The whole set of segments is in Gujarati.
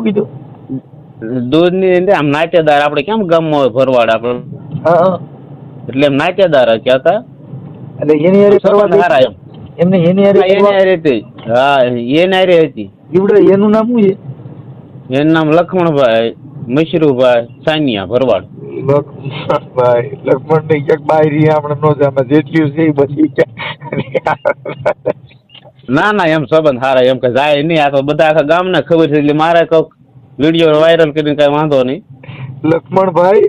કીધું દૂધ ની આમ નાટ્યદાર આપણે કેમ ગામમાં હોય ભરવાડ આપણે હા એટલે એમ નાટ્યદાર ક્યાં હતા એટલે એની હારે ફરવા સારા એમ એમને એની હારે એની હારે હતી હા એની હારે હતી ઈવડે એનું નામ શું છે એનું નામ લક્ષ્મણભાઈ મશરૂભાઈ સાનિયા ભરવાડ લક્ષ્મણ ને ક્યાંક બાયરી આપણે નો જામે જેટલું છે એ બધી ના ના એમ સંબંધ સારા એમ કે જાય નહીં આ તો બધા આખા ગામને ખબર છે એટલે મારે કોઈક વિડીયો વાયરલ કરીને કઈ વાંધો નહીં લક્ષ્મણભાઈ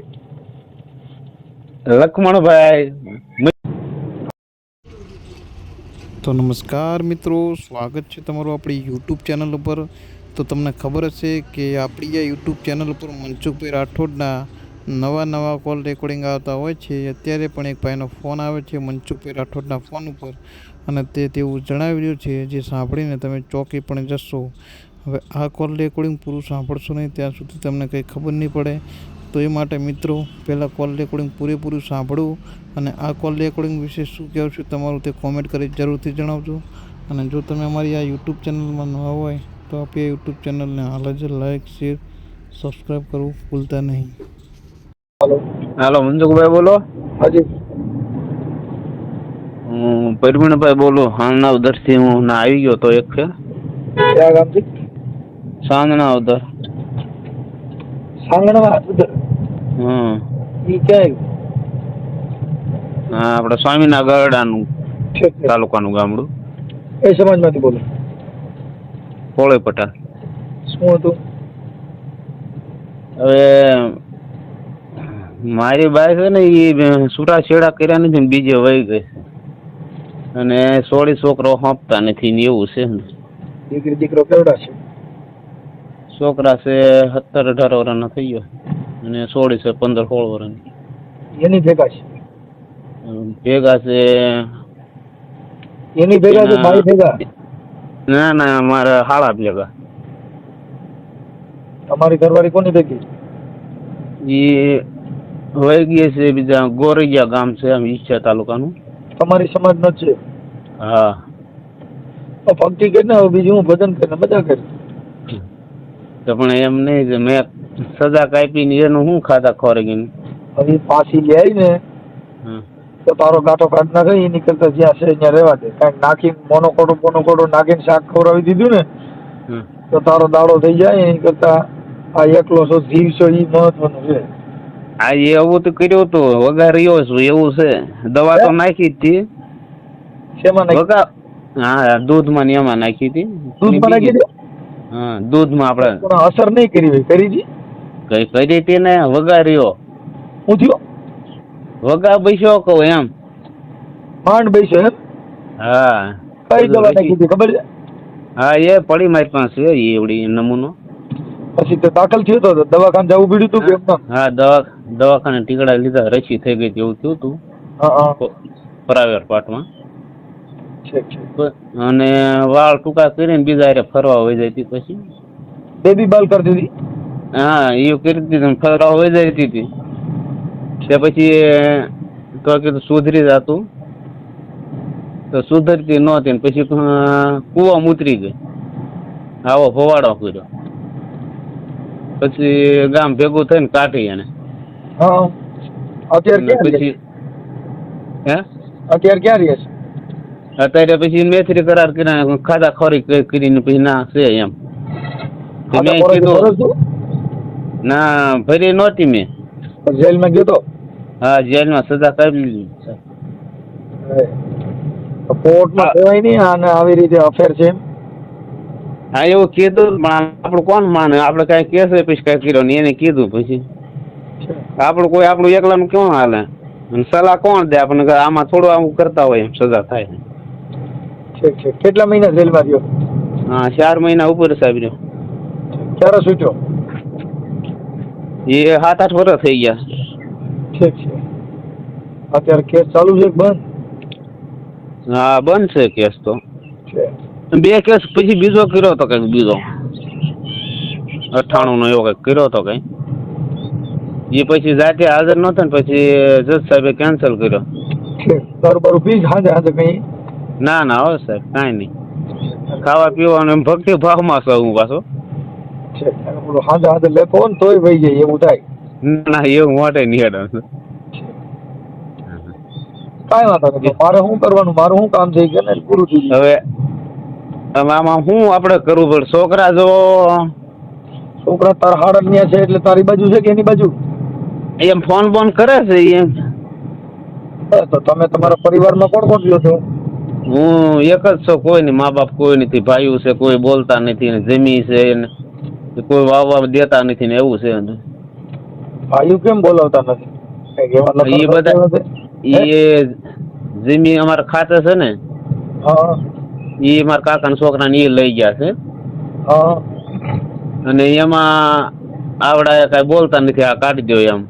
તો નમસ્કાર મિત્રો, સ્વાગત છે તમારું આપણી યુટ્યુબ ચેનલ ઉપર. તો તમને ખબર હશે કે આપણી આ યુટ્યુબ ચેનલ ઉપર મનસુખભાઈ રાઠોડના નવા કોલ રેકોર્ડિંગ આવતા હોય છે. અત્યારે પણ એક ભાઈનો ફોન આવે છે મનસુખભાઈ રાઠોડના ફોન ઉપર અને તેવું જણાવી રહ્યું છે જે સાંભળીને તમે ચોંકી પણ જશો. હવે આ કોલ રેકોર્ડિંગ પૂરું સાંભળશો નહીં ત્યાં સુધી તમને કંઈ ખબર નહીં પડે. તો એ માટે મિત્રો પહેલાં કોલ રેકોર્ડિંગ પૂરેપૂરું સાંભળવું અને આ કોલ રેકોર્ડિંગ વિશે શું કહેવું છું તમારું તે કોમેન્ટ કરી જરૂરથી જણાવજો. અને જો તમે અમારી આ યુટ્યુબ ચેનલમાં નવા હોય તો આપણી આ યુટ્યુબ ચેનલને હાલ જ લાઈક શેર સબસ્ક્રાઈબ કરવું ભૂલતા નહીં. હાલો મનસુખભાઈ બોલો. હાજી હું પરવીણભાઈ બોલું. સાંજનાવદરથી હું ના આવી ગયો તો એક છે ક્યાં ગામથી સાંજનાવદર સાંગણમાં ઈ ક્યાં હા આપણે સ્વામીના ગરડાનું આવ્યું તાલુકાનું ગામડું. એ સમાજમાંથી બોલો. કોળી પટાલ. શું હતું? હવે મારી બાઈ છે ને એ છૂટા છેડા કર્યા નથી ને બીજે વહી ગઈ અને સોળી છોકરો હંપતા નથી ને એવું છે ને. દીકરો કેવડા છે? છોકરા છે 17-18 વર્ષના થઈ ગયો અને સોળી છે 15-16 વર્ષની. એની ભેગા છે? ભેગા છે એની ભેગા છે મારી ભેગા? ના ના મારા હાળા ભેગા. તમારી ઘરવાળી કોની ભેગી? એ વહી ગઈ છે બીજા ગોરૈયા ગામ છે આમ ઈચ્છા તાલુકાનું. તમારી સમાજ નો છે? હા. તો ભક્તિ કરીને હવે બીજું હું ભજન કરીને બધા કરી તો પણ એમ નહીં મેં સજા કાપી ને એનું શું ખાતા ખોરગીને હવે પાછી લે આવી ને તો તારો ગાંઠો કાઢ નાખે એની કરતા જ્યાં છે ત્યાં રહેવા દે. કાંઈક નાખીને મોનોકોડો નાખીને શાક ખવડાવી દીધું ને તો તારો દાડો થઈ જાય. એની કરતા આ એકલો છો જીવ છો એ મહત્વનું છે. હા એવું તો કર્યું હતું વઘાર્યો છું એવું છે. દવા તો નાખી જ હતી. શેમાં નાખી? હા દૂધમાં ને એમાં નાખી હતી. દૂધમાં નાખી હતી? હા દૂધમાં આપણે અસર નહીં કરી હોય? કરી હતી? કઈ કરી હતી ને વઘાર્યો. હું થયો? વઘા બેસ્યો કહું એમ. માંડ બેસ્યો એમ? હા. કઈ દવા નાખી હતી ખબર છે? હા એ પડી મારી પાસે એવડી નમૂનો. પછી તો દાખલ થયો તો દવાખાને જવું પડ્યું હતું કે એમ? હા દવાખાને ટીકડા લીધા રસી થઈ ગઈ એવું થયું હતું પ્રાઇવેટ પાર્ટમાં. અને વાળ ટૂંકા કરીને બીજા હારે ફરવા વહી જતી પછી બેબી બાલ કરી દીધી? હા એ કરી દીધી ફરવા વહી જતી હતી. તે પછી તો કીધું સુધરી જતું તો સુધરતી નહોતી ને પછી કૂવામાં ઉતરી ગઈ. આવો ફવાડો કર્યો પછી ગામ ભેગું થઈને કાઢી એને. અત્યારે પછી હે અત્યારે ક્યાં રહે છે? અત્યારે પછી મેથરી કરાર કર્યા ખાધા ખોરી કરીને પછી ના છે એમ. મેં કીધું ના ભરી નહોતી મેં. જેલમાં ગયો તો? હા જેલમાં સજા કરી લીધી. કોર્ટમાં કહેવાય નહીં આને આવી રીતે અફેર છે? હા એવું કીધું પણ આપણું કોણ માને? આપણે કઈ કેસ પછી કઈ કર્યો નહીં એને કીધું પછી આપણું કોઈ આપણું એકલાનું કેવું હાલે સલાહ કોણ દે આપણને? આમાં થોડું આવું કરતા હોય એમ સજા થાય. કેટલા મહિના જેલમાં રહ્યો? હા 4 મહિના ઉપર સાહેબ રહ્યો. ક્યારે છૂટ્યો? એ 7-8 વર્ષ થઈ ગયા. ઠીક છે. અત્યારે કેસ ચાલુ છે બંધ? હા બંધ છે કેસ તો. 2 કેસ પછી બીજો કર્યો હતો કઈક બીજો 98 નો એવો કઈક કર્યો હતો કઈ. એ પછી જાતે હાજર નહોતો ને પછી જજ સાહેબે કેન્સલ કર્યો. તારું પીસ હાજે હાજે કઈ? ના હો સાહેબ કાંઈ નહીં. ખાવા પીવાનું એમ ભક્તિ ભાવમાં છું હું પાછો. છે બોલો હાથે હાથે લેખો ને તોય વહી જાય એવું થાય. ના એવું મોટે નહીં હેડે. કાંઈ વાંધો નહીં. મારે શું કરવાનું, મારું શું કામ છે કે ને પૂરું થઈ ગયું. હવે આમાં શું આપણે કરવું પડે? છોકરા જો છોકરા તારા હાડત ન્યા છે એટલે તારી બાજુ છે કે એની બાજુ? એમ ફોન બોન કરે છે એમ. તો તમે તમારા પરિવારમાં કોણ કોણ લ્યો છો? હું એક જ છું, કોઈ નહીં, મા બાપ કોઈ નથી, ભાઈઓ છે કોઈ બોલતા નથી ને જમી છે ને કોઈ વાવવા દેતા નથી ને એવું છે. ભાઈઓ કેમ બોલાવતા નથી? કંઈક એવા એ લક્ષણ બધા બતાવે છે? એ જમી અમારા ખાતે છે ને, હા એ મારા કાકાના છોકરાને એ લઈ ગયા છે હા. અને એમાં આવડા કાંઈ બોલતા નથી, આ કાઢી દો એમ.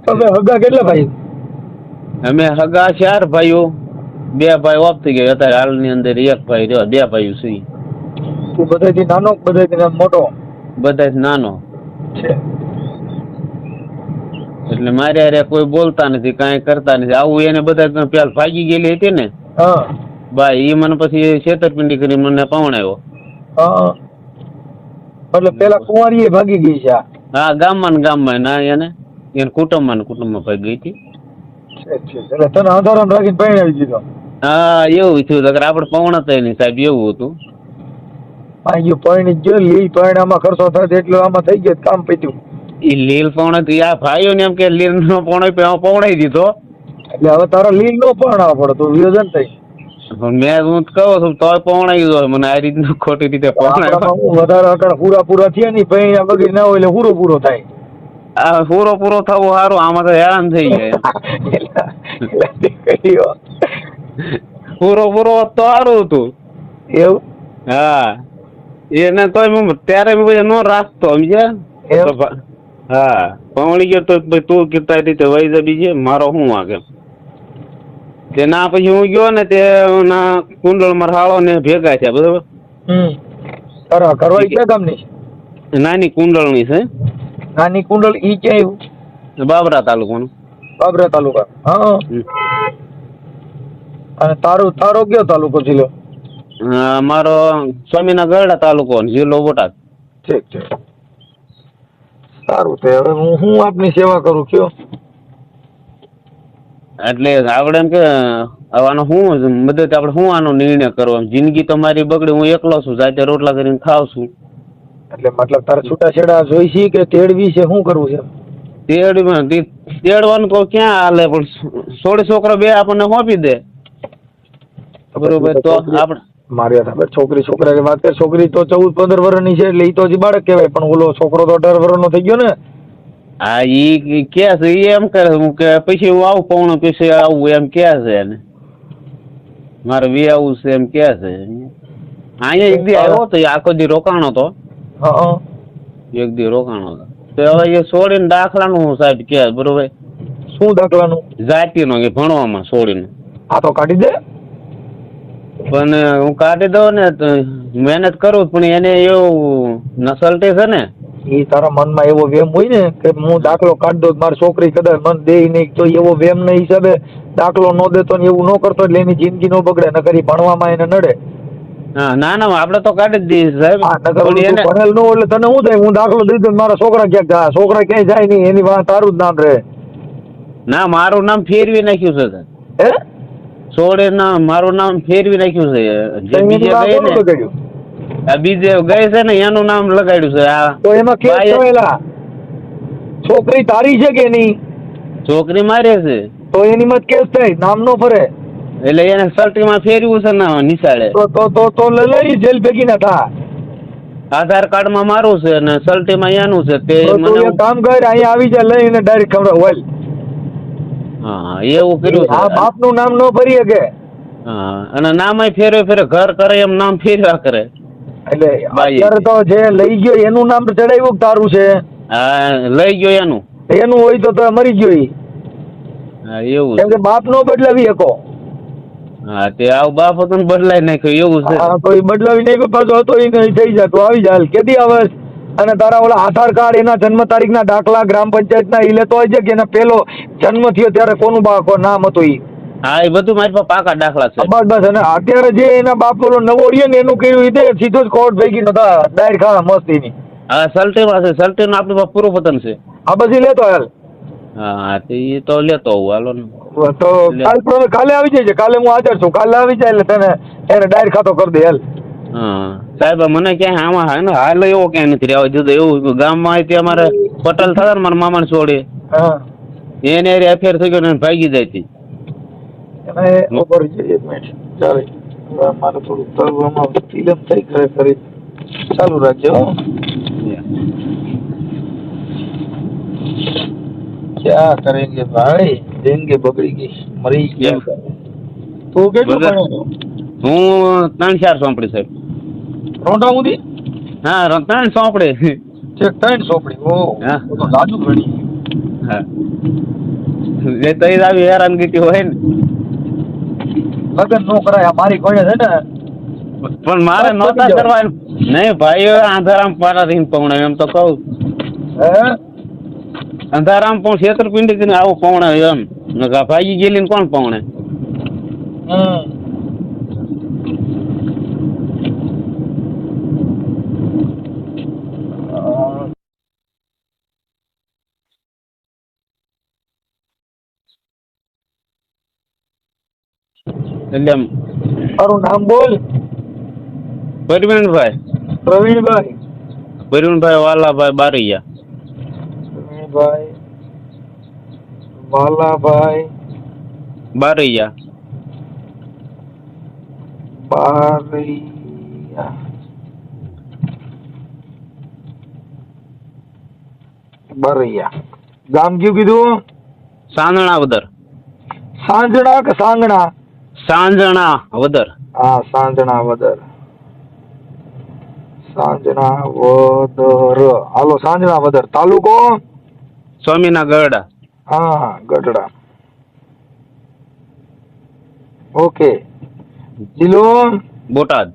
તમે હગા કેટલા ભાઈ? અમે હગા 4 ભાઈઓ, 2 ભાઈ ઓફ થઈ ગયા અત્યારે હાલની અંદર, એક ભાઈ રહ્યો, 2 ભાઈઓ છે. તું બધાથી નાનો કે બધાથી મોટો બધા નાનો છે? એટલે મારે અરે કોઈ બોલતા નથી, કાંઈ કરતા નથી. આવું એને બધા પેલા ભાગી ગયેલી હતી ને હા ભાઈ, એ મને પછી છેતરપિંડી કરી મને પવણાવ્યો. હા. એટલે પેલા કુંવારી ભાગી ગઈ છે આ? હા, ગામમાં ને ગામમાં ના એને કુટુંબમાં ભાગી ગઈ હતી. એટલે તને આધારામ રાખીને પરણાવી દીધો? હા એવું થયું. આપણે પવણતા નહીં સાહેબ, એવું હતું. આ ગયો પરણી ગયો, લી પરણામાં ખર્ચો થાય એટલો આમાં થઈ ગયો, કામ પત્યું. એ લીલ પવણ આ ભાઈઓ ને એમ કે લીલ નો પવણાવી દીધો. એટલે હવે તારા લીલ નો પરણાવવા પડે તો વિયોજન થઈ. મેં હું કહું છું તો પવણાવી દો મને, આ રીતનું ખોટી રીતે પવણાવ્યો. વધારે અકળ પૂરા થયા નહીં, પરણ્યા વગર ના હોય એટલે પૂરો થાય. આ પૂરો થવો સારું, આમાં તો હેરાન થઈ જાય. પૂરો તો સારું હતું એવું? હા, એને તો ત્યારે નો રાખતો સમજ્યા. હા, પવણી ગયો તો તું કીધા રીતે વહી જ બીજે મારો શું વાગે. તે ના પછી હું ગયો ને તે કુંડળ મારા ને ભેગા છે બરોબર. કરવા ક્યાં ગામની? નાની કુંડળ ની છે. નાની કુંડળ ઈ ક્યાં આવ્યું? બાબરા તાલુકાનું. બાબરા તાલુકા. હા. અને તારો કયો તાલુકો જિલ્લો? મારો સ્વામીના ગરડા તાલુકો, જિલ્લો બોટાદ. ઠીક છે, સારું. તે હવે હું આપની સેવા કરું કયો? એટલે આપણે એમ કે આનો શું મદદ, આપણે શું આનો નિર્ણય કરવો? જિંદગી તો મારી બગડી, હું એકલો છું, જાતે રોટલા કરીને ખાવ છું. એટલે મતલબ તારે છૂટાછેડા જોઈશી કે તેડવી છે, શું કરવું છે? તેડવાનું તો ક્યાં હાલે, પણ છોકરો 2 આપણને સોંપી દે બરોબર તો આપણે. મારી વાત છોકરાની વાત કરે, છોકરી તો 14-15 વર્ષની છે એટલે ઈ તો હજી બાળક કહેવાય, પણ ઓલો છોકરો તો 18 વર્ષનો થઈ ગયો ને. હા, ઈ કે છે, ઈ એમ કરે હું કે પછી હું આવું પૌણો પછી આવું એમ કે છે એને, મારે વી આવું છે એમ કે છે. અહીંયા એક દી આવ્યો તો, આખો દી રોકાણો તો. હા, એક દી રોકાણો તો. તો હવે એ છોડીને દાખલાનું સાહેબ કે બરોબર. શું દાખલાનું? જાતિનો કે ભણવામાં છોડીને. આ તો કાઢી દે. પણ હું કાઢી દઉં ને તો મહેનત કરું, પણ એને એવું નસલટે છે ને. એ તારા મનમાં એવો વેમ હોય ને કે હું દાખલો કાઢી દઉં, મારી છોકરી કદાચ મન દે નહીં, તો એવો વેમ ના હિસાબે દાખલો ન દેતો ને એવું ન કરતો એટલે એની જિંદગી ન બગડે, ન કરી ભણવામાં એને નડે. હા, ના આપણે તો કાઢી જ દઈએ સાહેબ. ભણેલ નો એટલે તને શું થાય? હું દાખલો દઈ દઉં, મારા છોકરા ક્યાંક છોકરા ક્યાંય જાય નહીં, એની વાત તારું જ નામ રહે. ના, મારું નામ ફેરવી નાખ્યું છે. હે? છોડે ના મારું નામ ફેરવી નાખ્યું છે. જે બીજે ગઈ ને, આ બીજે ગઈ છે ને એનું નામ લગાડ્યું છે. આ તો એમાં કેસ થયેલા? છોકરી તારી છે કે નહીં? છોકરી મારે છે તો એની મત કેસ થાય, નામ નો ફરે. એટલે એને સર્ટીમાં ફેરવ્યું છે ને નિશાળે. તો લઈ જેલ ભેગી ના થા. આધાર કાર્ડ માં મારું છે અને સર્ટીમાં એનું છે. તે મને કામ કર, અહીંયા આવી જાય લઈને ડાયરેક્ટ ખબર હોય. હા, એવું કર્યું છે. આ બાપ નું નામ નો ફરી શકે. હા, અને નામ ફેરે ઘર કરે એમ નામ ફેરવા કરે. એટલે અત્યારે તો જે લઈ ગયો એનું નામ ચડાવ્યું તારું છે? હા, લઈ ગયો એનું હોય તો મરી ગયો. હા, એવું કેમ કે બાપ નો બદલાવી શકો. હા, તે આવું બાપ હતો ને બદલાઈ નાખ્યો એવું છે. હા, તો એ બદલાવી નાખ્યો પાછો હતો એ નહીં થઈ જાય તો આવી જાય. કેદી આવે? અને તારા ઓલા આધાર કાર્ડ, એના જન્મ તારીખ ના દાખલા ગ્રામ પંચાયત ના ઈ લેતો હોય છે કે એના પેલો જન્મ થયો ત્યારે કોનું નામ હતું? ઈ હા એ બધું મારી પાસે પાકા દાખલા છે. બસ બસ. અને અત્યારે જે એના બાપ ઓલો નવો રહ્યો ને એનું કેવું રીતે સીધો જ કોર્ટ ભેગી નતા ડાયર ખાવા મસ્તીની. હા સલ્ટીમાં છે, સલ્ટીમાં આપણી પાસે પૂરું પતન છે. આ પછી લેતો હાલ. હા તો એ તો લેતો હોઉં હાલો ને. તો કાલે આવી જાય છે, કાલે હું હાજર છું, કાલે આવી જાય એટલે તને એને ડાયર ખાતો કરી દે હાલ. હા સાહેબ મને ક્યાંય આમાં હા ને હાલ એવો ક્યાંય નથી રહેવા દીધો. એવું ગામમાં હતી અમારે પટેલ થતા ને મારા મામાને છોડી હા એને અફેર થઈ ગયો ને ભાગી જાય હતી. એને ઉપર જઈએ એક મિનિટ ચાલે. મારે થોડું તળવામાં ફિલ્મ થઈ ખરેખર ચાલુ રાખજો. क्या करेंगे भाई, जिंदगी बगड़ी गई, मरी गया. તું કેટલું ભણ્યો છો? હું 3-4 સોંપડી સાહેબ. રોંડા સુધી? હા 3 સોંપડી. ચેક 3 સોંપડી. ઓ હા તો લાજુ ભણી. હા એ તો એ આવી હેરાનગીરી હોય ને. લગન નો કરાય મારી કોઈ છે ને. પણ મારે નહોતા કરવા. નહીં ભાઈ આંધારામ પારા રહીને પવણે એમ તો કહું. હે અંધારામ પણ છેતરપિંડી કરીને આવું પવણે એમ ભાગી ગયેલી ને કોણ પવણે. એટલે તારું નામ બોલ. પ્રવીણભાઈ. પ્રવીણભાઈ. પ્રવીણભાઈ વાલાભાઈ બારૈયા. પ્રવીણભાઈ વાલાભાઈ બારૈયા. બારૈયા. બારૈયા. ગામ કયું કીધું? સાંજણા વદર. સાંજણા કે સાંગણા? સાંજણા વદર. હા સાંજણા વદર. સાંજણા વદર. હાલો સાંજણા વદર. તાલુકો? સ્વામીના ગરડા. હા ગઢડા. ઓકે. જિલ્લો? બોટાદ.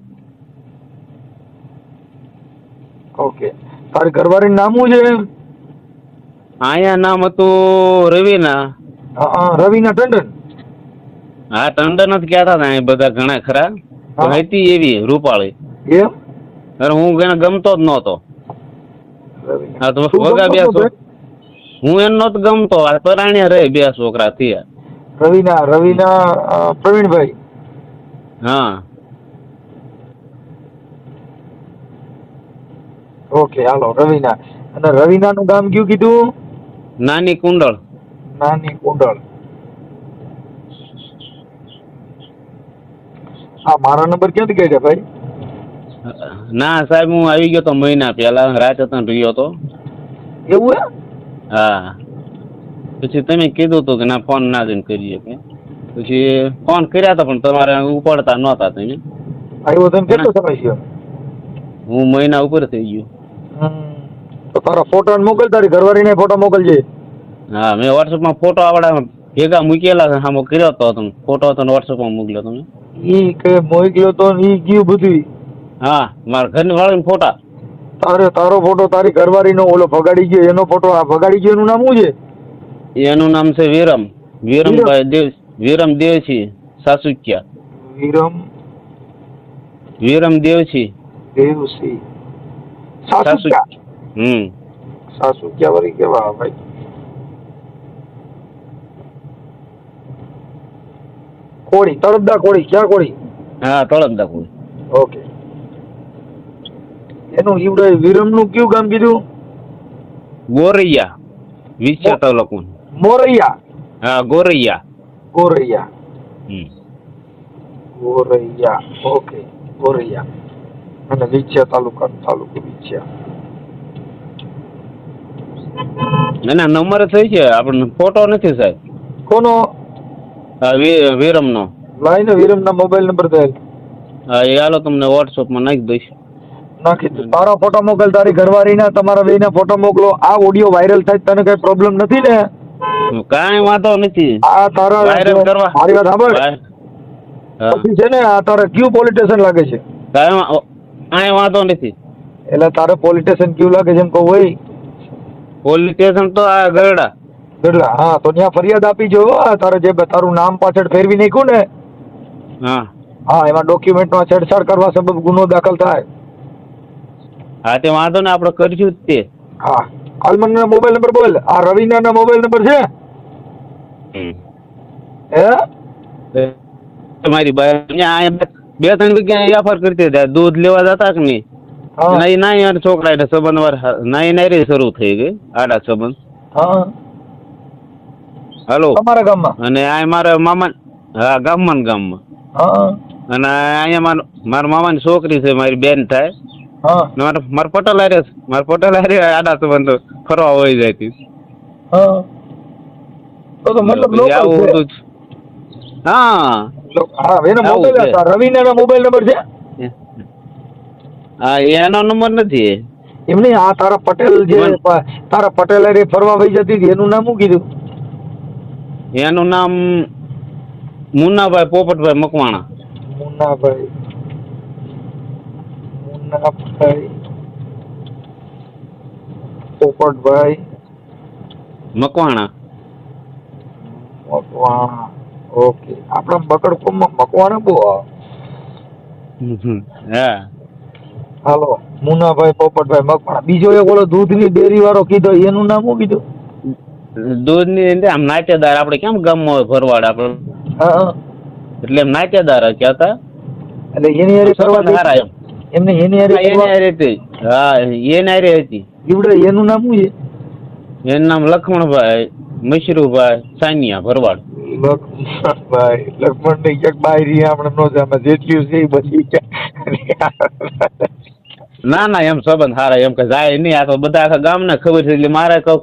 ઓકે. તારી ઘરવાળીનું નામ શું છે? અહીંયા નામ હતું રવિના. હા રવિના ટંડન. હા ટંડન જ કહેતા હતા બધા ઘણા ખરા. હતી એવી રૂપાળી. એમ? અરે હું એને ગમતો જ નહોતો. હા તો વગા બે હું એને નહોતો ગમતો. આ પરાણ્યા રહે 2 છોકરા થયા. રવિના પ્રવીણભાઈ. હા ઓકે હાલો રવિના. અને રવિના નું ગામ કયું કીધું? નાની કુંડળ. નાની કુંડળ. હા મારા નંબર ક્યાંથી કાઢ્યા ભાઈ? ના સાહેબ હું આવી ગયો તો મહિના પહેલા રાજસ્થાન રહ્યો હતો. એવું હે? હા પછી તમે કીધું હતું કે ના ફોન ના જઈને કરીએ કે પછી ફોન કર્યા હતા પણ તમારે ઉપાડતા નહોતા તમે. આવ્યો તને કેટલો સમય થયો? હું મહિના ઉપર થઈ ગયું. તો તારા ફોટો મોકલ, તારી ઘરવાળીને ફોટો મોકલજે. હા મેં વોટ્સઅપમાં ફોટો આવડા ભેગા મૂકેલા છે. હા કર્યો હતો તમે ફોટો હતો વોટ્સઅપમાં મોકલ્યો તમે. ઈ કે મોકલ્યો તો ઈ ગયું બધું? હા મારા ઘરની વાળીને ફોટા. તારો ફોટો તારી ઘરવાળીનો ઓલો ભગાડી ગયો એનો ફોટો. આ ભગાડી ગયો એનું નામ શું છે? એનું નામ છે વિરમભાઈ વિરમ દેવછી સાસુકિયા. વિરમ દેવછી સાસુકિયા. સાસુકિયા વળી કેવા ભાઈ? કોળી, તળપદા કોળી. ક્યાં કોળી? હા તળપદા કોળી. ઓકે. એનું ઈવડે વિરમ નું કયું ગામ કીધું? ગોરૈયા. વિછા તાલુકો. મોરૈયા. હા ગોરૈયા. ગોરૈયા. ગોરૈયા. ઓકે ગોરૈયા. અને વિછા તાલુકો વિછા. એના નંબર થઈ છે આપણને ફોટો નથી સાહેબ. કોનો? વિરમ નો. લાઈને વિરમ ના મોબાઈલ નંબર દે. હા એ હાલો તમને વોટ્સઅપમાં નાખી દઈશ. નાખી દે. તારા ફોટો મોકલ, તારી ઘરવાળીના, તમારા બેયના ફોટો મોકલો. આ ઓડિયો વાયરલ થાય તને કઈ પ્રોબ્લેમ નથી ને? કાંઈ વાંધો નથી. આ તારા વાયરલ કરવા મારી વાત સાંભળ. પછી છે ને આ તારે કયું પોલીસ સ્ટેશન લાગે છે? કાંઈ વાંધો નથી. એટલે તારે પોલીસ સ્ટેશન કયું લાગે છે એમ કહું હોય? પોલીસ સ્ટેશન તો આ ગરડા. એટલે હા તો ત્યાં ફરિયાદ આપી જો તારે જે તારું નામ પાછળ ફેરવી નાખ્યું ને હા હા એમાં ડોક્યુમેન્ટમાં છેડછાડ કરવા સબબ ગુનો દાખલ થાય. હા તે વાંધો ને આપણે કરીશું જ તે. હા હાલ મોબાઈલ નંબર બોલ. આ રવિના મોબાઈલ નંબર છે હે તમારી બે ત્રણ જગ્યાએ એફઆર કરતી હતા દૂધ લેવા જતા કે નહીં હા નહીં ના યાર છોકરા એટલે સંબંધ વાર નહીં નારી શરૂ થઈ ગઈ આડા સંબંધ. હા હાલો તમારા ગામમાં અને આ મારા મામા હા ગામમાં ને ગામમાં હા અને અહીંયા મારા મામાની છોકરી છે મારી બેન થાય હા ને મારા પટેલ હારે આડા સંબંધ ફરવા હોય જાય હતી. હા તો મતલબ પછી local આવું છે. બધું જ. હા હા એનો આવું મોબાઈલ છે. હતા રવિના મોબાઈલ નંબર છે હા એનો નંબર નથી. એમ નહીં આ તારા પટેલ જે તારા પટેલ હારે ફરવા વહી જતી હતી એનું નામ શું કીધું? એનું નામ મુન્નાભાઈ પોપટભાઈ મકવાણા. મુન્નાભાઈ પોપટભાઈ મકવાણા. મકવાણા ઓકે આપણા બકડકોમમાં મકવાણા બહુ આવે. હા હાલો મુન્નાભાઈ પોપટભાઈ મકવાણા. બીજો એક ઓલો દૂધની ડેરી વાળો કીધો એનું નામ શું કીધું? દૂધ ની આમ નાટ્યદાર આપણે કેમ ગામમાં હોય ભરવાડ આપણે હા એટલે એમ નાટ્યદાર કહેતા એટલે એની હારે ફરવા સંબંધ હારા એમ. એમને એની હારે હા, એને હારે હતી. હા એને હારે હતી. ઈવડે એનું નામ શું છે? એનું નામ લક્ષ્મણભાઈ મશરૂભાઈ સાનિયા ભરવાડ. લક્ષ્મણભાઈ લક્ષ્મણ ને ક્યાંક બાયરી આપણે નો જામે જેટલું છે એ બધી ના ના એમ સંબંધ હારા એમ કે જાય નહીં આ તો બધા આખા ગામને ખબર છે એટલે મારે કહું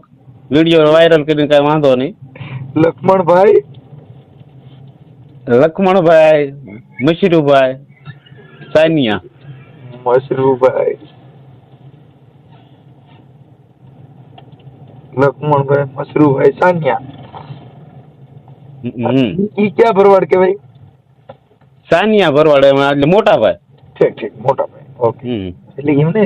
વિડીયો વાયરલ કરીને કઈ વાંધો નહીં. લક્ષ્મણભાઈ મશરૂભાઈ સાનિયા. મશરૂભાઈ મશરૂભાઈ સાનિયા. ઈ ક્યાં ભરવાડ કેવાય? સાનિયા ભરવાડ એમાં એટલે મોટા ભાઈ. ઠીક ઠીક મોટા ભાઈ ઓકે. હમ. એટલે એમને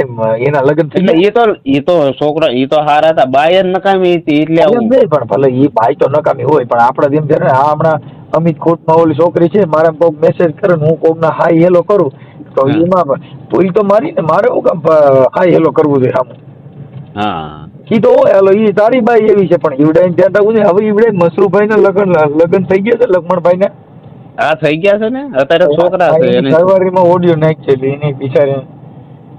એના લગ્ન થઈ એટલે એ તો છોકરા એ તો હારા હતા બાય જ નકામી હતી એટલે ગયા? આવું. એમ નહીં પણ ભલે એ ભાઈ તો નકામી હોય પણ આપડે જેમ છે ને આ હમણાં અમિત કોટમાં ઓલી છોકરી છે મારે કોક મેસેજ કરે ને હું કોક ના હાઈ હેલો કરું તો હા. એમાં તો એ તો મારી ને મારે હું કામ હાઈ હેલો કરવું જોઈએ આમ હા ઈ તો હોય હાલો ઈ તારી બાઈ એવી છે પણ ઈવડે ધ્યાન રાખવું છે. હવે ઈવડે મસરૂભાઈ ના લગ્ન થઈ ગયા છે લક્ષ્મણભાઈ ને હા થઈ ગયા છે ને અત્યારે છોકરા છે એને ઘરવાળીમાં ઓડિયો નાખ છે એટલે એની બિચારી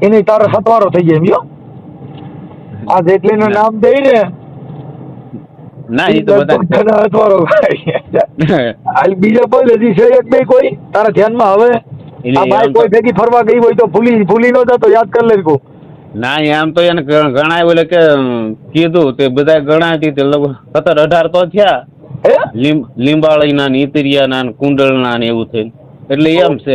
એની તારો સતવારો થઈ જાય એમ યો આ જેટલીનું નામ દઈ ને ના એ તો બધા અથવારો હાલ બીજા બોલ હજી છે એક બે કોઈ તારા ધ્યાનમાં હવે આ બાઈ કોઈ ભેગી ફરવા ગઈ હોય તો ભૂલી ન જતો યાદ કરી લેજો. ના એમ તો એને ઘણા બોલે કે કીધું તે બધા ગણાતી તે 17-18 તો થયા હે લીંબાળીના ને ઈતરિયાના ને કુંડળના ને એવું થઈને એટલે એમ છે.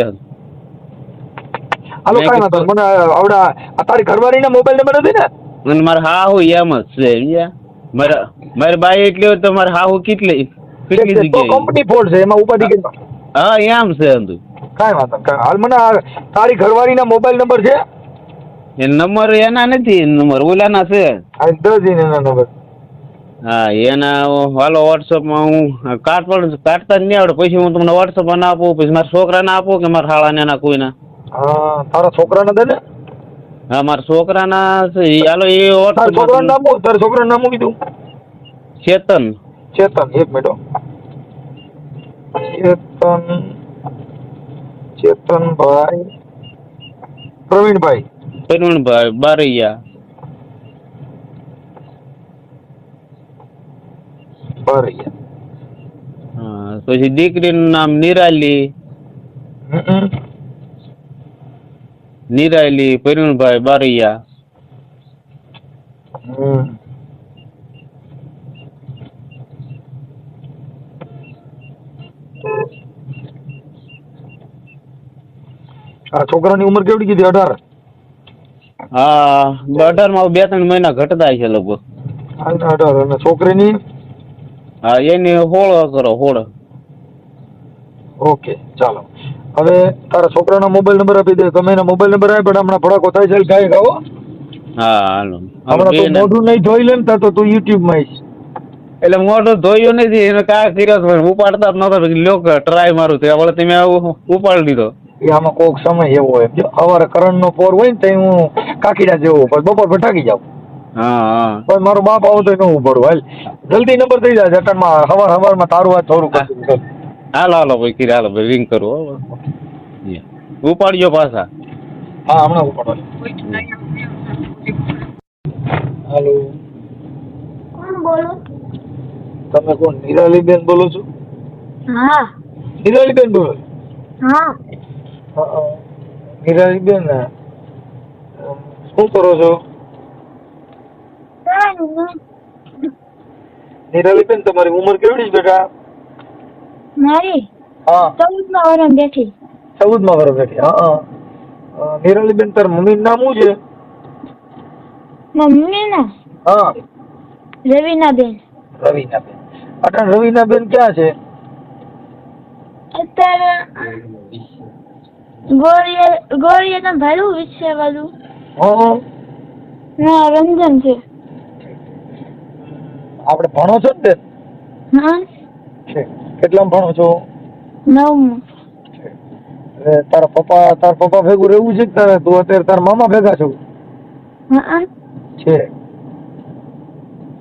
હાલો કાંઈ વાંધો નહીં. મને આવડા આ તારી ઘરવાળીના મોબાઈલ નંબર નથી ને? અને મારે હાહુ એમ જ છે સમજ્યા? મારી બાઈ એટલી હોય તો મારે હાહુ કેટલી જગ્યાએ કંપની ફોડ છે એમાં ઉપાધિ કરી. હા એમ છે અંધુ. કાંઈ વાંધો નહીં. હાલ મને તારી ઘરવાળીના મોબાઈલ નંબર છે? એ નંબર એના નથી નંબર ઓલાના છે. આ દસ એના નંબર. હા એના હાલો વોટ્સઅપમાં હું કાઢતા જ નહીં આવડે પછી હું તમને વોટ્સઅપમાં આપું પછી મારા છોકરાને આપું કે મારા શાળાને ના કોઈના? હા તારા છોકરાને દે ને? હા મારા છોકરાના છે હાલો એ તારા છોકરાનું વોટ્સઅપ નામ તારા છોકરાનું નામ કીધું? ચેતન. ચેતન એક મિનિટ. ચેતનભાઈ પ્રવીણભાઈ બારૈયા. હા પછી દીકરીનું નામ નિરાલી પ્રવીણભાઈ બારૈયા. આ છોકરાની ઉંમર કેવડી કીધી? 18? હા 18 માં 2-3 મહિના ઘટતા છે લગભગ. 18 અને છોકરીની? હા એની 16 કરો 16. ઓકે ચાલો હવે તારા છોકરાનો મોબાઈલ નંબર આપી દે. તમે એના મોબાઈલ નંબર આપે હમણાં ભડાકો થાય છે ગાય ગાવો. હા હાલો હમણાં તું મોઢું નહીં ધોઈ લે ને તો તું યુટ્યુબ માં આવીશ. એટલે મોઢું ધોયું નથી એને કાંઈ કર્યો જ હોય, ઉપાડતા જ નતો. લોક ટ્રાય મારું તો હવે તમે આવું ઉપાડી લીધો. એ આમાં કોઈક સમય એવો હોય, જો સવારે કરણનો પોર હોય ને તો હું કાકીડા જેવો પછી બપોર પર થાકી જાઉં. હા પણ મારો બાપ આવો તો ન ઉપાડું. હાલ જલ્દી નંબર થઈ જાય જટનમાં સવારમાં તારું વાત થોડું કરતું. હાલો ભાઈ કીધું, હાલો ભાઈ રિંગ કરો. ઉપાડજો પાછા. હા હમણાં ઉપાડો. હાલો, કોણ બોલો? તમે કોણ? નિરાલીબેન બોલો છો? હા. નિરાલીબેન બોલો? હા. નિરાલીબેન શું કરો છો? નિરાલીબેન તમારી ઉંમર કેવડી છે બેટા? મારી હા 14મા વર્ષ બેઠી. 14મા વર્ષ બેઠી. હા નિરાલીબેન તાર મમ્મીનું નામ શું છે? મમ્મી ના હા રવીનાબેન. રવીનાબેન. અટાણ રવીનાબેન ક્યાં છે? અત્યારે ગોળીએ તમે ભાડું વિશે વાળું. હા ના રંજન છે. આપણે ભણો છો ને બેન? હા છે. કેટલામાં ભણો છો? 9મું. તાર પપ્પા ભેગું રહેવું છે કે તારે તું અત્યારે તાર મામા ભેગા છો? હા છે.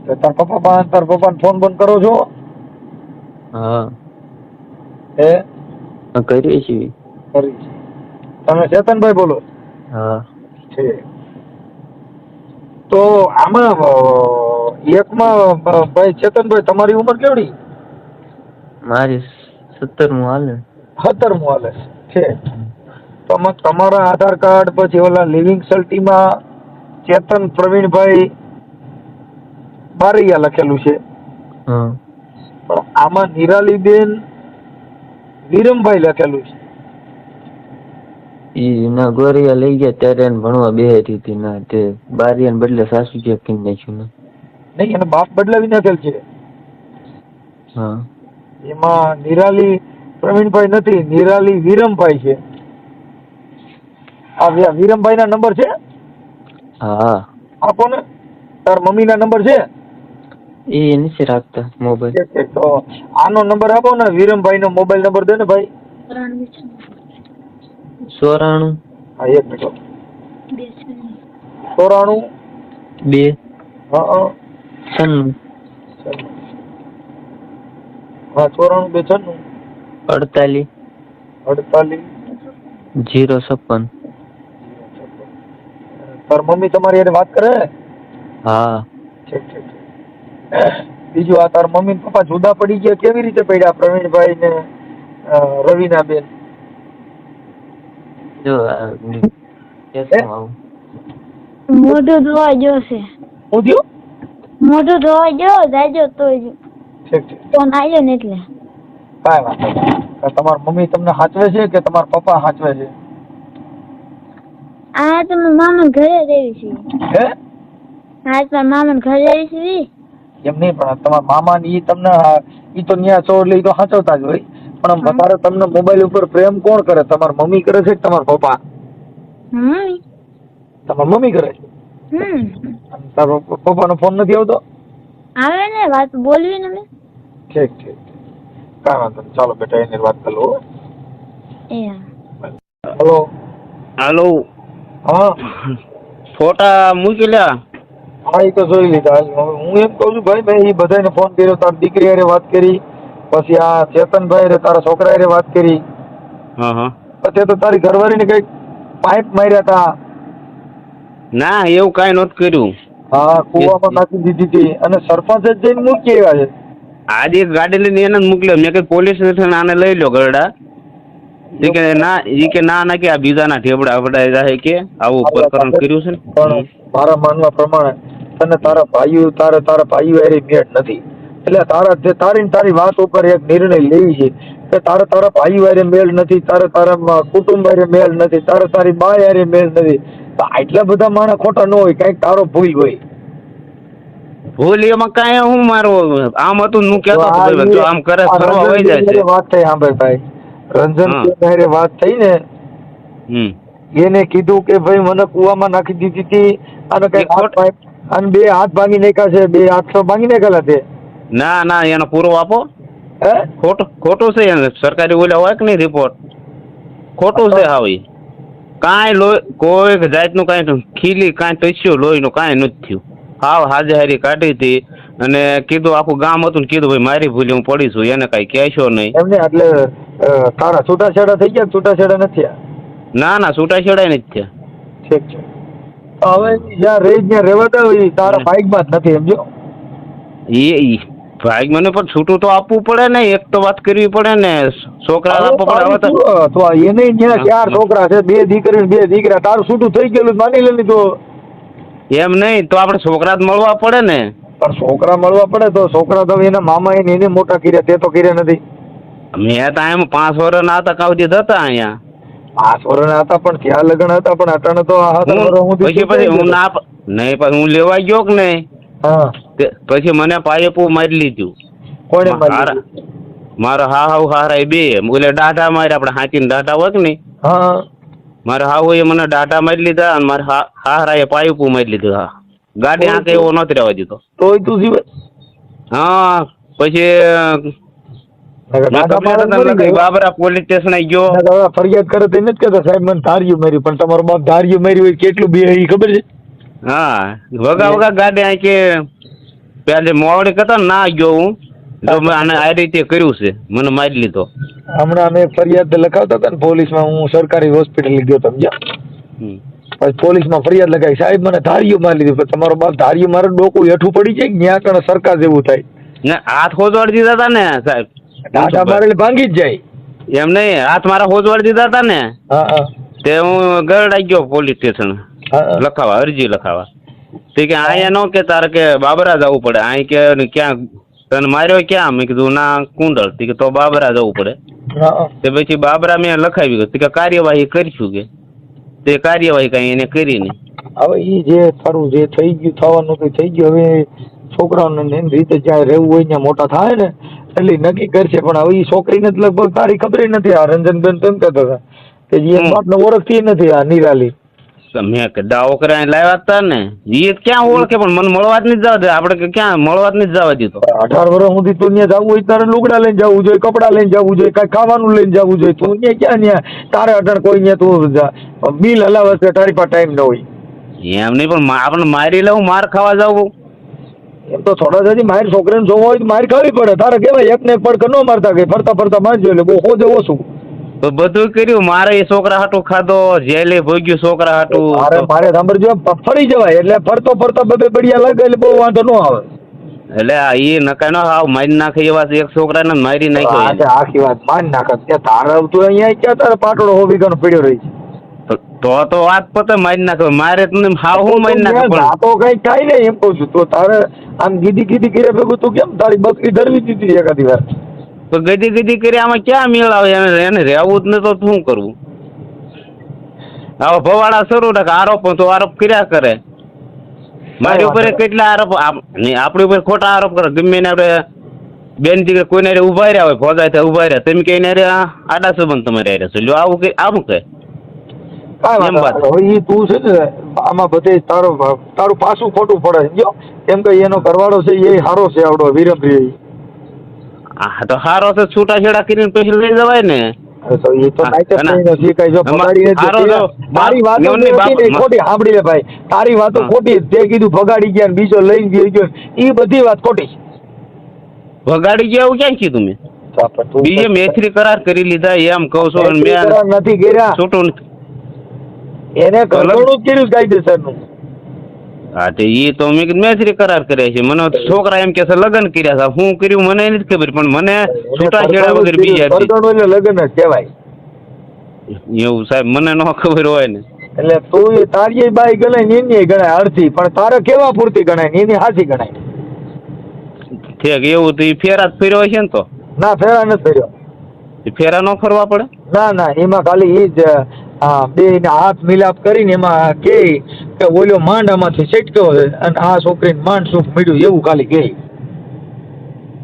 તો તાર પપ્પાને ફોન બંધ કરો છો? હા હે કરીએ છીએ. કરી છે. તમે ચેતનભાઈ બોલો? હા છે. તો આમાં એકમાં ભાઈ ચેતનભાઈ તમારી ઉંમર કેવડી? મારી 17મું હાલે. 17મું હાલે છે. તો તમારા આધાર કાર્ડ પછી ઓલા લિવિંગ સર્ટીમાં ચેતન પ્રવીણભાઈ બારૈયા લખેલું છે. હા પણ આમાં નિરાલીબેન વિરમભાઈ લખેલું છે. ઈ ના ગોરિયા લઈ ગયા ત્યારે એને ભણવા બેહી હતી ના તે બારિયાને બદલે સાસુ જે કઈ નાખ્યું ને. નહીં એને બાપ બદલાવી નાખેલ છે. હા એમાં નિરાલી પ્રવીણભાઈ નથી, નિરાલી વિરમભાઈ છે. આ વિરમભાઈ ના નંબર છે? હા આપો ને. તાર મમ્મી ના નંબર છે? એ નથી રાખતા મોબાઈલ. તો આનો નંબર આપો ને, વિરમભાઈ નો મોબાઈલ નંબર દે ને ભાઈ. 94 હા એક મિનિટ. 94 2 હા 96 હા 94 296 48 48 056. તાર મમ્મી તમારી એને વાત કરે? હા ઠીક ઠીક. બીજું આ તાર મમ્મી ને પપ્પા જુદા પડી ગયા કેવી રીતે પડ્યા પ્રવીણભાઈ ને રવીનાબેન? જો મોઢું ધોવા જોશે. શું થયું? મોઢું ધોવા જો જાજો તો ઠીક ઠીક. ફોન આવ્યો ને એટલે. કાંઈ વાંધો નહીં. તમારા મમ્મી તમને સાચવે છે કે તમારા પપ્પા સાચવે છે? આ તો મારા મામા ઘરે રહેવી છે. હે આજ મારા મામા ઘરે રહેવી છે. એમ નહીં પણ તમારા મામા ની તમને ઈ તો ન્યા છો એટલે ઈ તો સાચવતા જ હોય. પણ આમ વધારે તમને મોબાઈલ ઉપર પ્રેમ કોણ કરે? તમારા મમ્મી કરે છે કે તમારા પપ્પા? તમારા મમ્મી કરે છે. તારો પપ્પાનો ફોન નથી આવતો? આવે ને વાત બોલવી ને મેં. ઠીક ઠીક. કાંઈ વાંધો નહીં. ચાલો બેટા એની વાત કરી લો. હેલો. હાલો હા ફોટા મૂકી લ્યા. હા એ તો જોઈ લીધા. હું એમ કહું છું ભાઈ મેં એ બધાને ફોન કર્યો, તારી દીકરી હારે વાત કરી, પછી આ ચેતનભાઈ રે તારા છોકરા હારે વાત કરી, હા પછી તો તારી ઘરવાળીને કઈક પાઇપ માર્યા હતા. ના એવું કાંઈ નહોતું કર્યું. હા કુવામાં નાખી દીધી હતી અને સરપંચ જ જઈને મૂકી આવ્યા છે. આજે એક ગાડી લઈને એને જ મોકલ્યો. મેં કઈ પોલીસ સ્ટેશન આને લઈ લો ગરડા. ઈ કે ના કે આ બીજાના ઠેબડા અબડા જાય કે આવું પ્રકરણ કર્યું છે ને. પણ મારા માનવા પ્રમાણે તને તારા ભાઈઓ હારે મેળ નથી, એટલે તારી વાત ઉપર એક નિર્ણય લેવી છે કે તારા ભાઈઓ હારે મેળ નથી, તારા કુટુંબ હારે મેળ નથી, તારી બાય હારે મેળ નથી. તો આટલા બધા માણસ ખોટા ન હોય, કઈક તારો ભૂલ હોય. ભૂલ એમાં કાંઈ હું મારો આમ હતું હું કહેતો હતો જો આમ કરે ફરવા વહી જાય છે. વાત થઈ સાંભળ ભાઈ, રંજન હારે વાત થઈ ને, એને કીધું કે ભાઈ મને કુવામાં નાખી દીધી હતી અને કઈ અને 2 હાથ ભાંગી નાખ્યા છે, 2 હાથ તો ભાંગી નાખેલા છે. ના એનો પૂરો આપો. હે ખોટું છે એને સરકારી ઓલા હોય કે નહીં રિપોર્ટ ખોટું છે આવી કાંઈ લોહી કોઈ જાતનું કાંઈ ખીલી કાંઈ ટસ્યું લોહીનું કાંઈ નથી થયું. હાવ હાજે હારી કાઢી હતી અને કીધું આખું ગામ હતું ને કીધું ભાઈ મારી ભૂલી હું પડી છું એને કાંઈ કહેશો નહીં. એમને એટલે તારા છૂટાછેડા થઈ ગયા છૂટાછેડા નથી થયા? ના છૂટાછેડાય નથી થયા. ઠીક છે. હવે જ્યાં રહી ત્યાં રહેવા દો તારા બાઇકમાં જ નથી સમજો. એ ભાઈ મને પણ છૂટું તો આપવું પડે ને એક તો વાત કરવી પડે ને છોકરા આપવા પડે. હવે તો એને ત્યાં 4 છોકરા છે 2 દીકરી 2 દીકરા તારું છૂટું થઈ ગયેલું માની લે તો એમ નહીં તો આપણે છોકરા જ મળવા પડે ને. પણ છોકરા મળવા પડે તો છોકરા તો એના મામા એને મોટા કર્યા તે તો કર્યા નથી. મેં તો એમ 5 વર્ષના હતા કાવતી હતા અહીંયા 5 વર્ષના હતા પણ ત્યાં લગ્ન હતા પણ અટાણે તો પછી હું ના નહીં પછી હું લેવા ગયો કે નહીં હા પછી મને પાયપું મારી લીધું. કોણે મારો હારા બે ઓલે ડાઢા માર્યા આપણે હાંચીને ડાઢા હોય કે નહીં. હા મારા હાવ એ મને ડાટા મારી લીધા અને મારા હારા એ પાયપું મારી લીધું. હા ગાડી આંકે એવો નહોતી રહેવા દીધો. તોય તું જીવે હા પછી બાબરા પોલીસ સ્ટેશન ગયો ફરિયાદ કરે તો નથી કહેતા સાહેબ મને ધાર્યું મારી પણ તમારો બાપ ધાર્યું મારી હોય કેટલું બે એ ખબર છે. હા વગા ગાડી આંકે પેલે મોવડી કરતા ના ગયો હું તો મેં આને આ રીતે કર્યું છે મને મારી લીધો. હમણાં અમે ફરિયાદ લખાવતા હતા ને પોલીસમાં હું સરકારી હોસ્પિટલ ગયો સમજ્યા પછી પોલીસમાં ફરિયાદ લખાવી સાહેબ મને ધાર્યું મારી લીધું પણ તમારો બાપ ધાર્યું મારું ડોકું હેઠું પડી જાય ત્યાં કણ સરકાર જેવું થાય ને હાથ હોજવાડી દીધા હતા ને સાહેબ. ડાટા મારેલી ભાંગી જ જાય એમ નહીં હાથ મારા હોજવાડી દીધા હતા ને તે હું ગરડા ગયો પોલીસ સ્ટેશન લખાવા અરજી લખાવા. તે કે અહીંયા ન કે તારે કે બાબરા જવું પડે અહીં કે ક્યાં તને માર્યો ક્યાં મેં કીધું ના કુંડળ કે તો બાબરા જવું પડે. તે પછી બાબરા મેં લખાવી ગયો કે કાર્યવાહી કરીશું કે તે કાર્યવાહી કઈ એને કરી નહીં. હવે એ જે તારું જે થઈ ગયું થવાનું તો થઈ ગયું હવે છોકરાઓને એની રીતે જ્યાં રહેવું હોય ત્યાં મોટા થાય ને એટલે નક્કી કરશે પણ હવે એ છોકરીને જ લગભગ તારી ખબર નથી. આ રંજનબેન તેમ કહેતા હતા કે જે બાપને ઓળખતી નથી આ નિરાલી મેં દાવો કરાવીને લાવ્યા હતા ને એ ક્યાં ઓળખે પણ મને મળવા જ નથી જવા દે આપણે ક્યાં મળવા જ નથી જવા દીધો. 18 વર્ષ સુધી તું ત્યાં જવું હોય તારે લુગડા લઈને જવું જોઈએ કપડાં લઈને જવું જોઈએ કાંઈ ખાવાનું લઈને જવું જોઈએ તું ત્યાં ક્યાં ત્યાં તારે અઢાર કોઈ ત્યાં તું બિલ હલાવે તારી પાસે ટાઈમ ન હોય. એમ નહીં પણ આપણે મારી લઉં માર ખાવા જવું એમ તો થોડા જતી મારી છોકરીને જોવો હોય તો માર ખાવી પડે તારે કેવાય એક ને એક પડકે ન મારતા કે ફરતા ફરતા મારજો એટલે બહુ હોજ ઓછું તો બધું કર્યું મારે એ છોકરા હાટું ખાધો જેલે ભોગ્યું છોકરા હાટું. મારે સાંભળજો ફરી જવાય એટલે ફરતો ફરતા બબે બળિયા લાગે એટલે બહુ વાંધો ન આવે. એટલે એ નકા નો હાવ મારી નાખે એવા એક છોકરાને મારી નાખ્યો. આખી વાત મારી નાખે ત્યાં તારે તું અહીંયા ક્યાં તારે પાટોળો હો વીઘાનો પડ્યો રહી છે તો વાત પતે મારી નાખો મારે તમને હાવ હું મારી નાખે પણ તો કઈ થાય ને એમ કહું છું તો તારે આમ ગીધી કર્યા ભેગું તું કેમ તારી બકરી ધરવી દીધી એકાદી વાર તો ગદી કરી આમાં ક્યાં મેળ આવે એને રહેવું જ ને તો શું કરવું. હવે ભવાડા શરૂ રાખે આરોપ તો આરોપ કર્યા કરે મારી ઉપર કેટલા આરોપ આપણી ઉપર ખોટા આરોપ કરે ગમે ને આપણે બેન દીકરી કોઈને ઉભા રહ્યા હોય ફોજા થાય ઉભા રહ્યા તમે કઈ આડા સંબંધ તમારે રહ્યા આવું આવું કહે હવે તું છે ને આમાં બધે તારું પાછું ખોટું પડે સમજો કેમ કે એનો કરવાડો છે એ સારો છે આવડો વિરમપ્રિય હા તો સારો છે છૂટાછેડા કરીને પછી લઈ જવાય ને. સાંભળી લે ભાઈ તારી વાતો ખોટી તે કીધું ભગાડી ગયા બીજો લઈને ગયો એ બધી વાત ખોટી. ભગાડી ગયા એવું ક્યાં કીધું મેં બીજે મેથરી કરાર કરી લીધા એમ કહું છું નથી કર્યા છૂટું એને કરવાનું કર્યું કાયદેસર નું. હા તો એ તો મેં મેથરી કરાર કર્યા છે મને છોકરા એમ કે છે લગ્ન કર્યા છે હું કર્યું મને નથી ખબર પણ મને છૂટાછેડા વગર બીજા લગ્ન જ કહેવાય એવું સાહેબ મને ન ખબર હોય ને. એટલે તું તારી બાઈ ગણાય ને એની ગણાય અડધી પણ તારે કેવા પૂરતી ગણાય ને એની હાથી ગણાય. ઠીક એવું તો એ ફેરા જ ફેર્યો છે ને તો ના ફેરા નથી ફેર્યો ફેરા ન ફરવા પડે ના એમાં ખાલી એ જ બે હાથ મિલાપ કરીને એમાં કે ઓલો માંડ આમાંથી છટક્યો છે અને આ છોકરીને માંડ સુખ મળ્યું એવું ખાલી કે.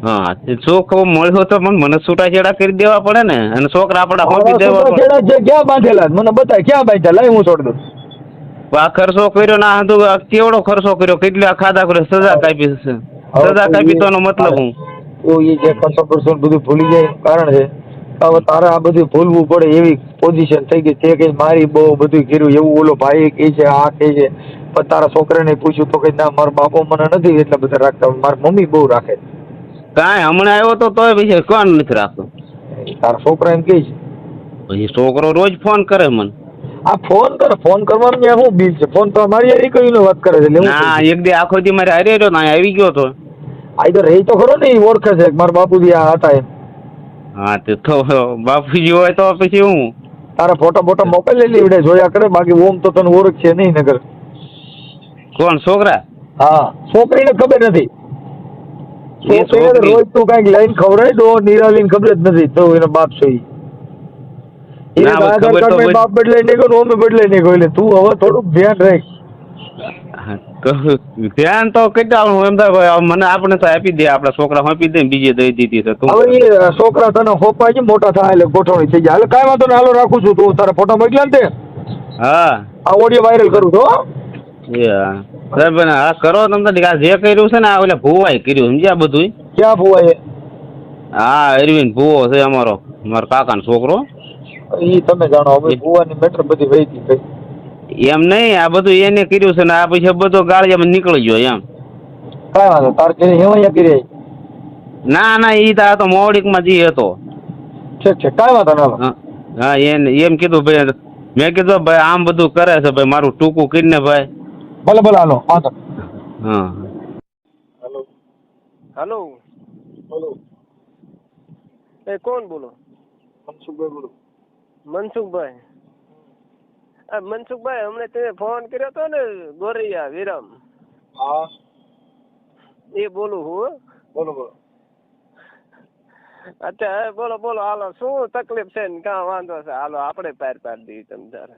હા સુખ મળ્યો તો પણ મને છૂટાછેડા કરી દેવા પડે ને અને છોકરા આપડા હોપી દેવા પડે. ક્યાં બાંધેલા મને બતાય ક્યાં બાંધ્યા લઈ હું છોડ દઉં. આ ખર્ચો કર્યો ના હતું કેવડો ખર્ચો કર્યો કેટલા ખાધા કર્યો સજા કાપી છે. સજા કાપી તો મતલબ હું તું એ જે કરશો બધું ભૂલી જાય એનું કારણ છે. હવે તારે આ બધું ભૂલવું પડે એવી પોઝિશન થઈ ગઈ છે કે મારી બહુ બધું કર્યું એવું ઓલો ભાઈ કહે છે આ કહે છે, પણ તારા છોકરાને પૂછ્યું તો કે ના મારા બાપો મને નથી એટલા બધા રાખતા, મારી મમ્મી બહુ રાખે છે. કાંઈ હમણાં આવ્યો તો તોય પછી કોણ નથી રાખતો? તારા છોકરા એમ કહે છે. પછી છોકરો રોજ ફોન કરે મને. આ ફોન કરે, ફોન કરવાનું ત્યાં શું બિલ છે? ફોન તો મારી હારી કઈ વાત કરે છે એટલે હું ના એક દી આખો દી મારે હારે રહ્યો ને આવી ગયો તો. આ તો રહી તો ખરો ને, એ ઓળખે છે મારા બાપુજી આ હતા એમ. હા તે તો બાપુજી હોય તો પછી હું તારા ફોટા બોટા મોકલી લીવડે જોયા કરે, બાકી ઓમ તો તને ઓળખશે નહીં નગર. કોણ છોકરા? હા છોકરીને ખબર નથી. એ છોકરી રોજ તું કઈક લઈને ખવડાય તો નિરાલીને ખબર જ નથી તો એનો બાપ છે ઈ. એને ના, બસ આધાર ખબર તો કાર્ડ હોય. બાપ બદલાઈ નહીં ગયો, ઓમે બદલાઈ નહીં ગયો, એટલે તું હવે થોડુંક ધ્યાન રાખ. હા, તો ધ્યાન તો કેટલા હું એમ થાય ભાઈ, મને આપણે તો આપી દે, આપણા છોકરા આપી દે ને બીજે દઈ દીધી તો તું. હવે એ છોકરા તને હોપાય છે મોટા થાય એટલે ગોઠવણી થઈ જાય. હાલે કાંઈ વાંધો નહીં, હાલો રાખું છું. તું તારા ફોટા મોકલ્યા ને તે હા આ ઓડિયો વાયરલ કરું છું હો. એ હા સાહેબ હા કરો તમને આ જે કર્યું છે ને આ ઓલા ભુવાએ કર્યું સમજ્યા બધું. ક્યાં ફુવાય? હા અરવિંદ ભુવો છે અમારો, મારા કાકાનો છોકરો. ઈ તમે જાણો, હવે ફુવાની મેટર બધી વહીતી થઈ. એમ નહીં આ બધું એને કર્યું છે ને આ પછી બધો ગાળિયામાં નીકળી ગયો એમ. કાંઈ વાંધો તાર કે અહીંયા કરી ના ના ઈ તો આ તો મોવડીકમાં જી હતો. ઠીક છે, કાંઈ વાંધો ના. હા હા એને એમ કીધું ભાઈ, મેં કીધું ભાઈ આમ બધું કરે છે ભાઈ, મારું ટૂંકું કરીને ભાઈ. ભલે ભલે હાલો વાંધો. હા હાલો હાલો, બોલો. એ કોણ બોલો? મનસુખભાઈ બોલો. મનસુખભાઈ. આ મનસુખભાઈ હમણે તમે ફોન કર્યો હતો ને ગોરૈયા વિરમ, હા એ બોલું હું. બોલો બોલો. અચ્છા બોલો બોલો, હાલો શું તકલીફ છે ને કાં વાંધો છે? હાલો આપણે પાર પાડી દઈએ તમે તારે.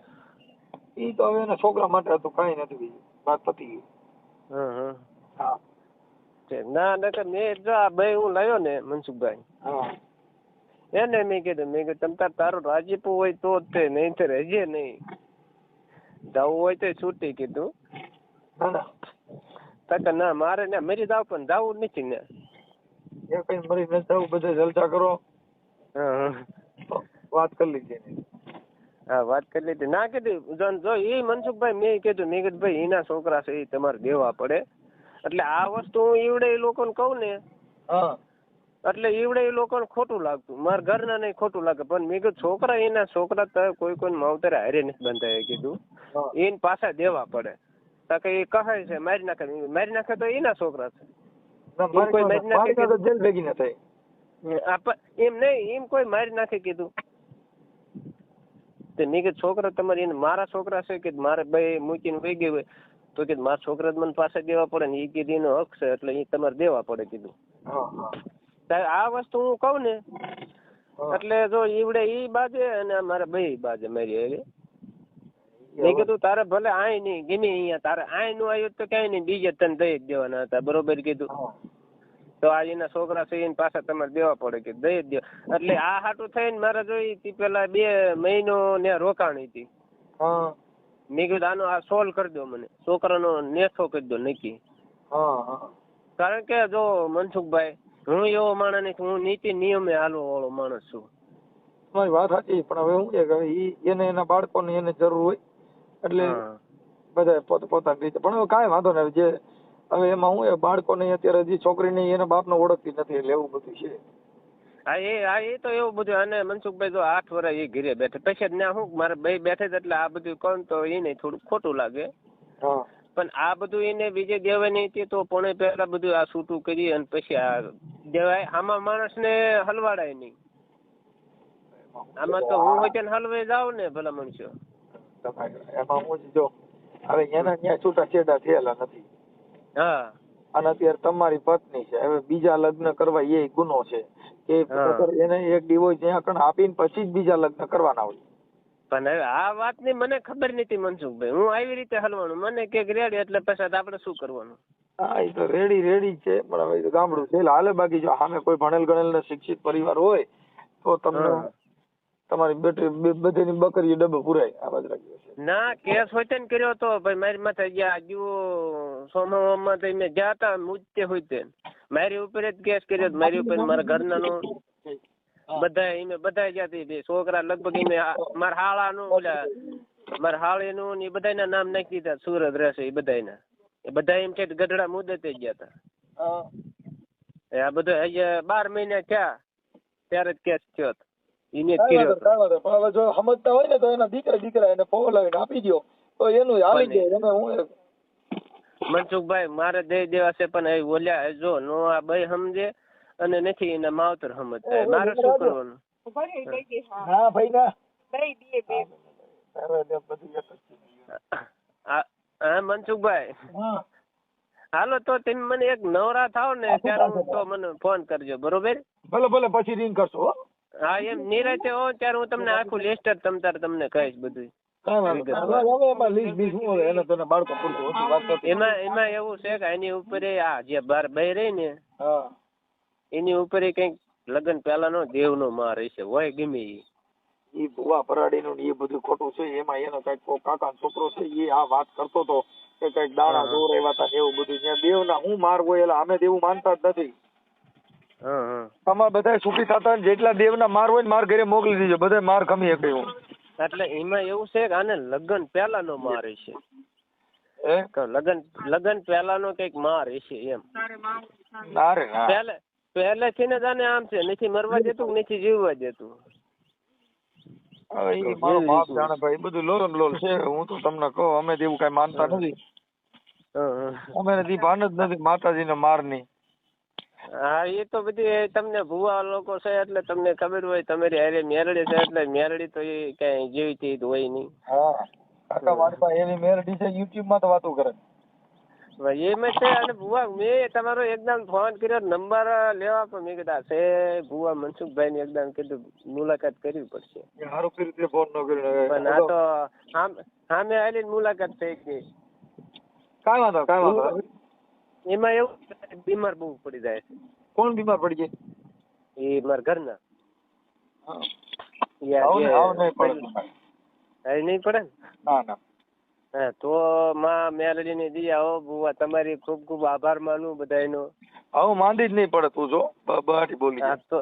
ઈ તો હવે એના છોકરા માટે હતું, કાંઈ નથી બીજું, વાત પતી ગઈ. હા હા ના નકર મેં જો આ ભાઈ હું લાવ્યો ને મનસુખભાઈ, હા એને મેં કીધું તમ તારું રાજીપું હોય તો જ તે, નહીં તો રહેજે નહીં. જવું હોય તો છૂટી કીધું. ના ના તકે ના મારે ને મરી જાવ પણ જવું નથી ને. એ કઈ મરી ન જવું, બધે જલસા કરો. હા વાત કરી લીધી. હા વાત કરી લીધી. ના કીધું જો એ મનસુખભાઈ મેં કીધું ભાઈ એના છોકરા છે એ તમારે દેવા પડે. એટલે આ વસ્તુ હું ઈવડે એ લોકોને કહું ને હા એટલે ઈવડે એ લોકોને ખોટું લાગતું, મારા ઘરના નહીં ખોટું લાગે, પણ મેં કીધું છોકરા એના છોકરા તો કોઈ માવતરે હારે નથી બંધાય કીધું, એને પાછા દેવા પડે. તો કે એ કહે છે મારી નાખે તો એના છોકરા છે. કોઈ મારી નાખે જેલ ભેગી ના થાય. એમ નહીં, એમ કોઈ મારી નાખે કીધું. મેં કીધું છોકરા તમારે એને મારા છોકરા છે કે મારે ભાઈ મૂકીને વહી ગઈ હોય તો કે મારા છોકરા મને પાછા દેવા પડે ને, એ કીધું એનો હક છે એટલે એ તમારે દેવા પડે કીધું. આ વસ્તુ હું કહું ને એટલે જો ઈવડે ઈ બાજે અને મારે ભાઈ બાજે મારી. મેં કીધું તારે ભલે આય નહીં ગમે અહીંયા, તારે આય નું આવ્યું તો કઈ નહીં, બીજે તને દઈ જ દેવાના હતા, બરોબર કીધું. તો આ એના છોકરા છે એને પાછા તમારે દેવા પડે કે દઈ જ દે. એટલે આ હાટું થઈને મારે જોઈ પેલા 2 મહિનો ને રોકાણી હતી. મેં કીધું આનો આ સોલ્વ કરી દો, મને છોકરાનો નેથો કરી દો નક્કી. કારણ કે જો મનસુખભાઈ હું એવો માણસ નહીં, હું નીતિ નિયમે હાલવા વાળો માણસ છું. તમારી વાત સાચી, પણ હવે શું છે કે હવે એને એના બાળકોને એને જરૂર હોય એટલે બધા પોતાની રીતે. પણ હવે કાંઈ વાંધો નહીં, જે હવે એમાં હું બાળકોને અત્યારે હજી છોકરીને એના બાપને ઓળખતી નથી એટલે એવું બધું છે. હા એ તો એવું બધું. અને મનસુખભાઈ જો 8 વર્ષ એ ઘરે બેઠે પછી જ ના હું મારે ભાઈ બેઠે જ એટલે આ બધું કોણ તો એને થોડું ખોટું લાગે. પણ આ બધું એને બીજે દેવાય નહીં તો પણ પેલા બધું આ છૂટું કરી અને પછી આ દેવાય. આમાં માણસને હલવાડાય નહીં. આમાં તો હું હોય ત્યાં હલવાઈ જાવ ને ભલા મનુષ્ય. એમાં હું જો હવે એના ત્યાં છૂટાછેડા થયેલા નથી. હા અને અત્યારે તમારી પત્ની છે, હવે બીજા લગ્ન કરવા એ ગુનો છે કે એને એક ડિવોર્સ ત્યાં કણ આપીને પછી જ બીજા લગ્ન કરવાના હોય. પણ હવે આ વાતની મને ખબર નથી મનસુખભાઈ, હું આવી રીતે હલવાનું મને કે રેડી એટલે પછી આપણે શું કરવાનું. હા એ તો રેડી છે, પણ હવે ગામડું છે હાલે. બાકી જો સામે કોઈ ભણેલ ગણેલ ને શિક્ષિત પરિવાર હોય તો તમને તમારી બેટરી બધીની બકરી ડબ્બો પુરાય. આ બાજુ રાખ્યો છે ના કેસ હોય ને કર્યો તો ભાઈ મારી માથે ગયા સોમામાં તો મેં ગયા હતા મૂજતે હોય તે મારી ઉપર જ કેસ કર્યો મારી ઉપર મારા ઘરના નો બધા ગયા હતી છોકરા લગભગ મારા હાળાનું ઓલા મારા હાળીનું ને એ બધાના નામ નાખી દીધા સુરત રહેશે એ બધાના એ બધા એમ કે ગઢડા મુદતે ગયા હતા આ બધું અહીંયા 12 મહિના થયા ત્યારે જ કેસ થયો એને જ કર્યો પણ હવે જો સમજતા હોય ને તો એના દીકરા એને પહોલાવીને આપી દો તો એનું હાલી જાય એને હું મનસુખભાઈ મારે દઈ દેવા છે પણ એ ઓલ્યા જો નો આ ભાઈ સમજે અને નથી એના માવતર સમજતા મારે શું કરવાનું ના ભાઈ ના હા મનસુખભાઈ હાલો તો તમે મને એક નવરા થાવ ને ત્યારે તો મને ફોન કરજો બરોબર ભલે પછી રિંગ કરશો હા એમ નિરાતે હો ત્યારે હું તમને આખું લિસ્ટ તમને કહીશ બધું એમાં એવું છે કે એની ઉપર આ જે બાર ભાઈ રહી ને એની ઉપર કઈક લગ્ન પેલાનો દેવનો માર હશે હોય ગમે એ ભુવા ભરાડી નું એ બધું ખોટું છે એમાં એનો કઈક કાકા છોકરો છે એ આ વાત કરતો હતો કે કઈક દાણા દોરાવ્યા હતા એવું બધું ત્યાં દેવ ના હું માર હોય એટલે અમે દેવું માનતા જ નથી તમારે બધા સુખી થતા જેટલા દેવ ના માર હોય ને માર ઘરે મોકલી દીજો બધા માર ખમી શકે એવું એટલે એમાં એવું છે કે આને લગ્ન પહેલાનો માર હશે લગ્ન પહેલાનો કઈક માર હશે એમ પહેલેથી ને જાને આમ છે નથી મરવા દેતું નથી જીવવા દેતું હવે મારો બાપ જાણે ભાઈ બધું લોરમ લોલ છે હું તો તમને કહું અમે એવું કઈ માનતા નથી અમે નથી ભાન જ નથી માતાજી ને માર ની હા એ તો બધી તમને ભુવા લોકો છે એટલે તમને ખબર હોય તમારી હારે મેરડી છે એટલે મેરડી તો એ કઈ જીવતી હોય નહીં હા કાકા મારી પાસે એવી મેરડી છે યુટ્યુબ માં તો વાતો કરે એમાં છે અને ભુવા મેં તમારો એકદમ ફોન કર્યો નંબર લેવા પણ મેં કીધા છે ભુવા મનસુખભાઈ ને એકદમ કીધું મુલાકાત કરવી પડશે સારું કર્યું ફોન ન કર્યો પણ આ તો સામે આવીને મુલાકાત થઈ ગઈ કાંઈ વાંધો એમાં એવું બીમાર બહુ પડી જાય છે કોણ બીમાર પડી જાય એ મારા ઘરના નહીં પડે ને ના હા તો માં મેલડી ની દી આવો બુવા તમારી ખૂબ ખૂબ આભાર માનું બધાનો આવું માંદી જ નહીં પડે તું જો બાટી બોલી હા તો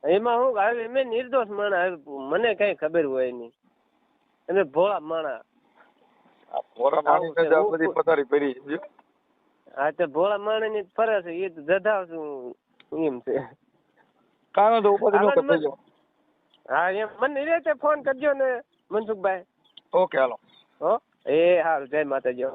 એમાં હું હવે મેં નિર્દોષ માણા મને કઈ ખબર હોય નહીં અમે ભોળા માણા ભોળા માણી બધી પથારી પડી હા તો ભોળા માણા ની ફરે છે એ તો જધાવશું એમ છે કાંઈ તો ઉપર હા એમ મને રીતે ફોન કરજો ને મનસુખભાઈ ઓકે હાલો હો એ હારું જય માતાજી.